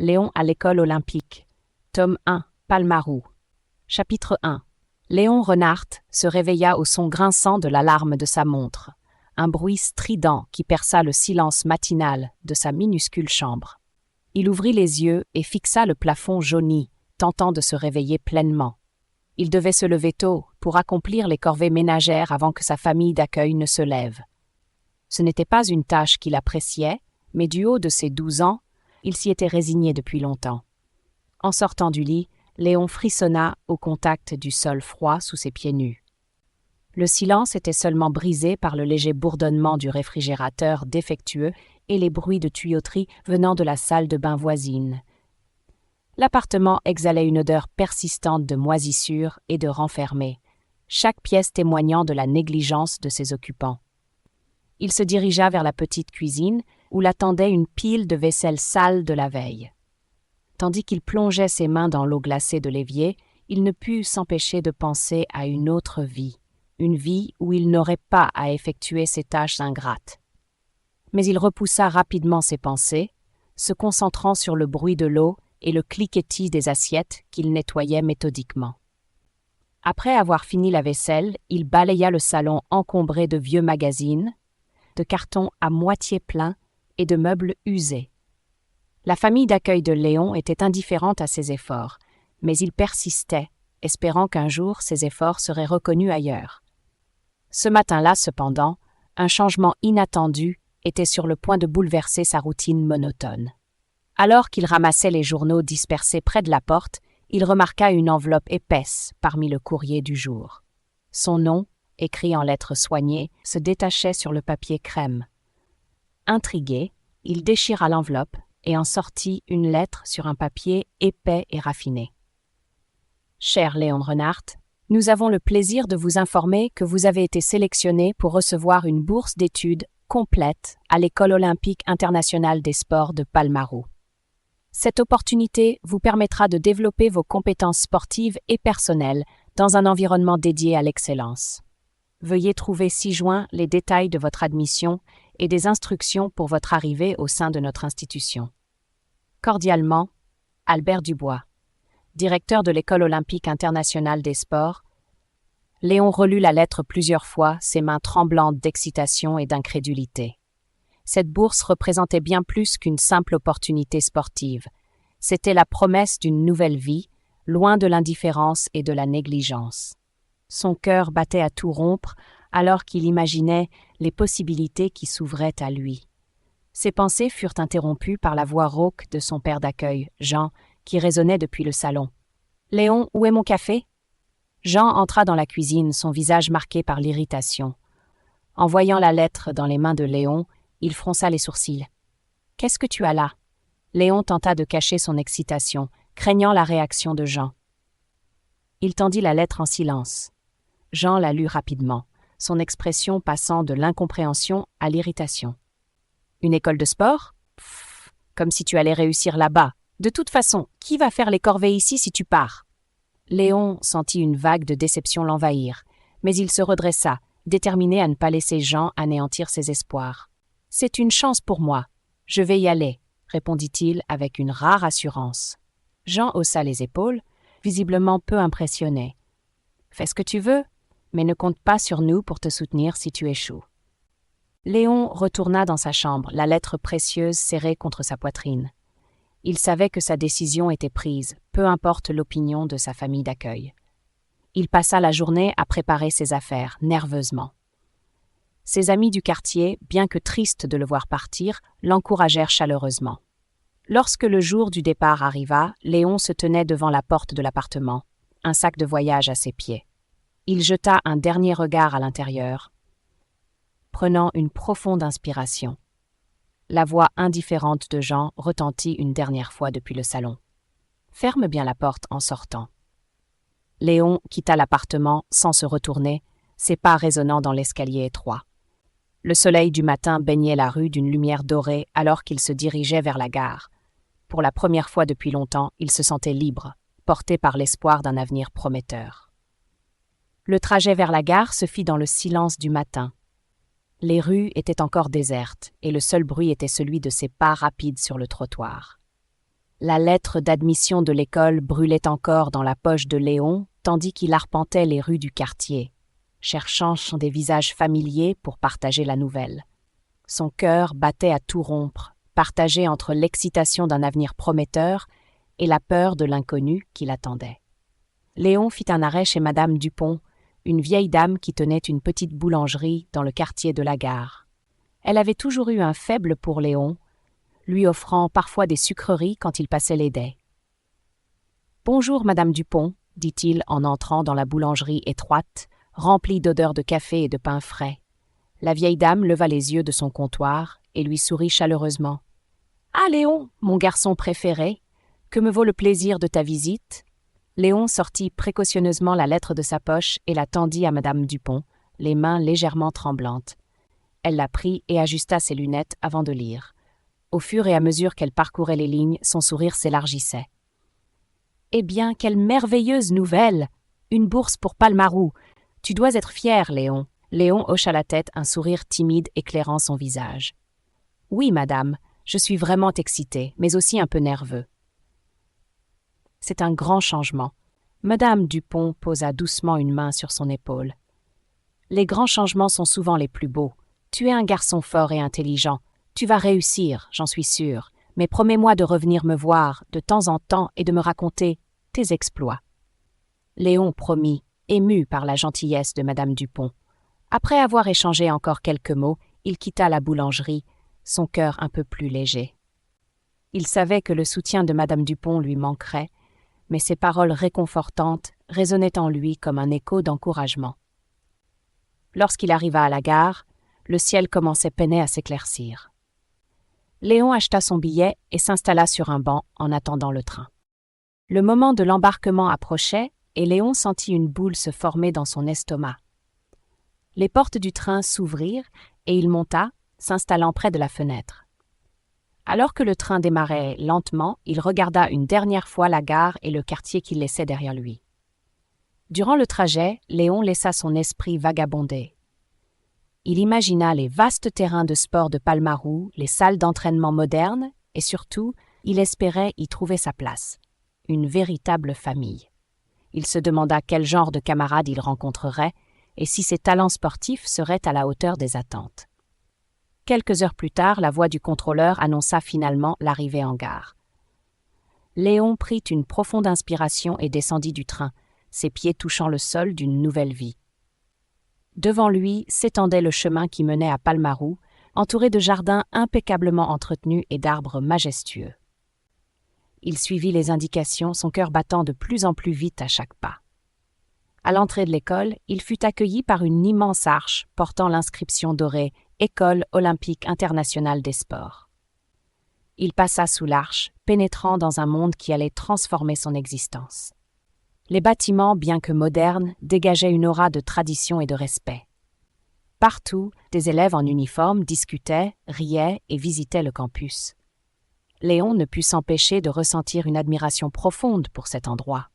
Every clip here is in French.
Léon à l'école olympique. Tome 1, Palmarou. Chapitre 1. Léon Renard se réveilla au son grinçant de l'alarme de sa montre, un bruit strident qui perça le silence matinal de sa minuscule chambre. Il ouvrit les yeux et fixa le plafond jauni, tentant de se réveiller pleinement. Il devait se lever tôt pour accomplir les corvées ménagères avant que sa famille d'accueil ne se lève. Ce n'était pas une tâche qu'il appréciait, mais du haut de ses 12 ans, il s'y était résigné depuis longtemps. En sortant du lit, Léon frissonna au contact du sol froid sous ses pieds nus. Le silence était seulement brisé par le léger bourdonnement du réfrigérateur défectueux et les bruits de tuyauterie venant de la salle de bain voisine. L'appartement exhalait une odeur persistante de moisissure et de renfermé, chaque pièce témoignant de la négligence de ses occupants. Il se dirigea vers la petite cuisine, où l'attendait une pile de vaisselle sale de la veille. Tandis qu'il plongeait ses mains dans l'eau glacée de l'évier, il ne put s'empêcher de penser à une autre vie, une vie où il n'aurait pas à effectuer ces tâches ingrates. Mais il repoussa rapidement ses pensées, se concentrant sur le bruit de l'eau et le cliquetis des assiettes qu'il nettoyait méthodiquement. Après avoir fini la vaisselle, il balaya le salon encombré de vieux magazines, de cartons à moitié pleins et de meubles usés. La famille d'accueil de Léon était indifférente à ses efforts, mais il persistait, espérant qu'un jour ses efforts seraient reconnus ailleurs. Ce matin-là, cependant, un changement inattendu était sur le point de bouleverser sa routine monotone. Alors qu'il ramassait les journaux dispersés près de la porte, il remarqua une enveloppe épaisse parmi le courrier du jour. Son nom, écrit en lettres soignées, se détachait sur le papier crème. Intrigué, il déchira l'enveloppe et en sortit une lettre sur un papier épais et raffiné. « Cher Léon Renard, nous avons le plaisir de vous informer que vous avez été sélectionné pour recevoir une bourse d'études complète à l'École olympique internationale des sports de Palmarou. Cette opportunité vous permettra de développer vos compétences sportives et personnelles dans un environnement dédié à l'excellence. Veuillez trouver ci-joint les détails de votre admission et des instructions pour votre arrivée au sein de notre institution. Cordialement, Albert Dubois, directeur de l'École olympique internationale des sports. Léon relut la lettre plusieurs fois, ses mains tremblantes d'excitation et d'incrédulité. Cette bourse représentait bien plus qu'une simple opportunité sportive. C'était la promesse d'une nouvelle vie, loin de l'indifférence et de la négligence. Son cœur battait à tout rompre alors qu'il imaginait les possibilités qui s'ouvraient à lui. Ses pensées furent interrompues par la voix rauque de son père d'accueil, Jean, qui résonnait depuis le salon. « Léon, où est mon café ?» Jean entra dans la cuisine, son visage marqué par l'irritation. En voyant la lettre dans les mains de Léon, il fronça les sourcils. « Qu'est-ce que tu as là ?» Léon tenta de cacher son excitation, craignant la réaction de Jean. Il tendit la lettre en silence. Jean la lut rapidement, son expression passant de l'incompréhension à l'irritation. « Une école de sport ? Pfff, comme si tu allais réussir là-bas. De toute façon, qui va faire les corvées ici si tu pars ?» Léon sentit une vague de déception l'envahir, mais il se redressa, déterminé à ne pas laisser Jean anéantir ses espoirs. « C'est une chance pour moi. Je vais y aller, » répondit-il avec une rare assurance. Jean haussa les épaules, visiblement peu impressionné. « Fais ce que tu veux, mais ne compte pas sur nous pour te soutenir si tu échoues. » Léon retourna dans sa chambre, la lettre précieuse serrée contre sa poitrine. Il savait que sa décision était prise, peu importe l'opinion de sa famille d'accueil. Il passa la journée à préparer ses affaires, nerveusement. Ses amis du quartier, bien que tristes de le voir partir, l'encouragèrent chaleureusement. Lorsque le jour du départ arriva, Léon se tenait devant la porte de l'appartement, un sac de voyage à ses pieds. Il jeta un dernier regard à l'intérieur, prenant une profonde inspiration. La voix indifférente de Jean retentit une dernière fois depuis le salon. « Ferme bien la porte en sortant. » Léon quitta l'appartement sans se retourner, ses pas résonnant dans l'escalier étroit. Le soleil du matin baignait la rue d'une lumière dorée alors qu'il se dirigeait vers la gare. Pour la première fois depuis longtemps, il se sentait libre, porté par l'espoir d'un avenir prometteur. Le trajet vers la gare se fit dans le silence du matin. Les rues étaient encore désertes et le seul bruit était celui de ses pas rapides sur le trottoir. La lettre d'admission de l'école brûlait encore dans la poche de Léon, tandis qu'il arpentait les rues du quartier, cherchant des visages familiers pour partager la nouvelle. Son cœur battait à tout rompre, partagé entre l'excitation d'un avenir prometteur et la peur de l'inconnu qui l'attendait. Léon fit un arrêt chez Madame Dupont, une vieille dame qui tenait une petite boulangerie dans le quartier de la gare. Elle avait toujours eu un faible pour Léon, lui offrant parfois des sucreries quand il passait les dés. « Bonjour, Madame Dupont », dit-il en entrant dans la boulangerie étroite, remplie d'odeurs de café et de pain frais. La vieille dame leva les yeux de son comptoir et lui sourit chaleureusement. « Ah, Léon, mon garçon préféré, que me vaut le plaisir de ta visite ?» Léon sortit précautionneusement la lettre de sa poche et la tendit à Madame Dupont, les mains légèrement tremblantes. Elle la prit et ajusta ses lunettes avant de lire. Au fur et à mesure qu'elle parcourait les lignes, son sourire s'élargissait. « Eh bien, quelle merveilleuse nouvelle! Une bourse pour Palmarou! Tu dois être fier, Léon. » Léon hocha la tête, un sourire timide éclairant son visage. « Oui, madame, je suis vraiment excité, mais aussi un peu nerveux. » C'est un grand changement. Madame Dupont posa doucement une main sur son épaule. « Les grands changements sont souvent les plus beaux. Tu es un garçon fort et intelligent. Tu vas réussir, j'en suis sûre, mais promets-moi de revenir me voir de temps en temps et de me raconter tes exploits. » Léon promit, ému par la gentillesse de Madame Dupont. Après avoir échangé encore quelques mots, il quitta la boulangerie, son cœur un peu plus léger. Il savait que le soutien de Madame Dupont lui manquerait, mais ses paroles réconfortantes résonnaient en lui comme un écho d'encouragement. Lorsqu'il arriva à la gare, le ciel commençait peinement à s'éclaircir. Léon acheta son billet et s'installa sur un banc en attendant le train. Le moment de l'embarquement approchait et Léon sentit une boule se former dans son estomac. Les portes du train s'ouvrirent et il monta, s'installant près de la fenêtre. Alors que le train démarrait lentement, il regarda une dernière fois la gare et le quartier qu'il laissait derrière lui. Durant le trajet, Léon laissa son esprit vagabonder. Il imagina les vastes terrains de sport de Palmarou, les salles d'entraînement modernes, et surtout, il espérait y trouver sa place. Une véritable famille. Il se demanda quel genre de camarades il rencontrerait, et si ses talents sportifs seraient à la hauteur des attentes. Quelques heures plus tard, la voix du contrôleur annonça finalement l'arrivée en gare. Léon prit une profonde inspiration et descendit du train, ses pieds touchant le sol d'une nouvelle vie. Devant lui s'étendait le chemin qui menait à Palmarou, entouré de jardins impeccablement entretenus et d'arbres majestueux. Il suivit les indications, son cœur battant de plus en plus vite à chaque pas. À l'entrée de l'école, il fut accueilli par une immense arche portant l'inscription dorée « École olympique internationale des sports ». Il passa sous l'arche, pénétrant dans un monde qui allait transformer son existence. Les bâtiments, bien que modernes, dégageaient une aura de tradition et de respect. Partout, des élèves en uniforme discutaient, riaient et visitaient le campus. Léon ne put s'empêcher de ressentir une admiration profonde pour cet endroit.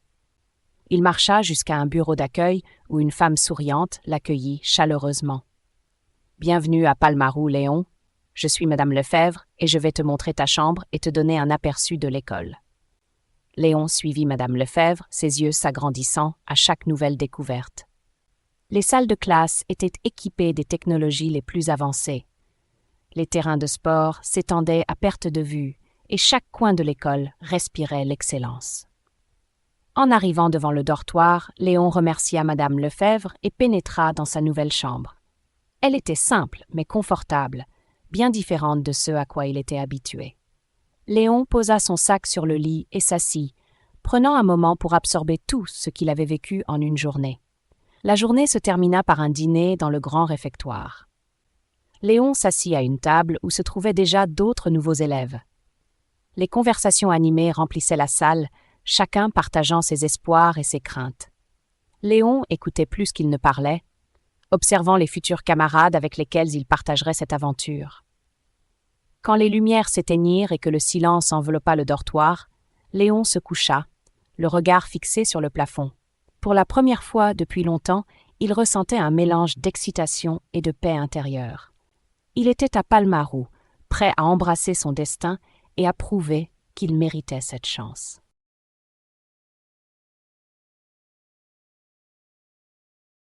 Il marcha jusqu'à un bureau d'accueil où une femme souriante l'accueillit chaleureusement. « Bienvenue à Palmarou, Léon. Je suis Madame Lefebvre et je vais te montrer ta chambre et te donner un aperçu de l'école. » Léon suivit Madame Lefebvre, ses yeux s'agrandissant à chaque nouvelle découverte. Les salles de classe étaient équipées des technologies les plus avancées. Les terrains de sport s'étendaient à perte de vue et chaque coin de l'école respirait l'excellence. En arrivant devant le dortoir, Léon remercia Madame Lefebvre et pénétra dans sa nouvelle chambre. Elle était simple mais confortable, bien différente de ce à quoi il était habitué. Léon posa son sac sur le lit et s'assit, prenant un moment pour absorber tout ce qu'il avait vécu en une journée. La journée se termina par un dîner dans le grand réfectoire. Léon s'assit à une table où se trouvaient déjà d'autres nouveaux élèves. Les conversations animées remplissaient la salle, chacun partageant ses espoirs et ses craintes. Léon écoutait plus qu'il ne parlait, observant les futurs camarades avec lesquels il partagerait cette aventure. Quand les lumières s'éteignirent et que le silence enveloppa le dortoir, Léon se coucha, le regard fixé sur le plafond. Pour la première fois depuis longtemps, il ressentait un mélange d'excitation et de paix intérieure. Il était à Palmarou, prêt à embrasser son destin et à prouver qu'il méritait cette chance.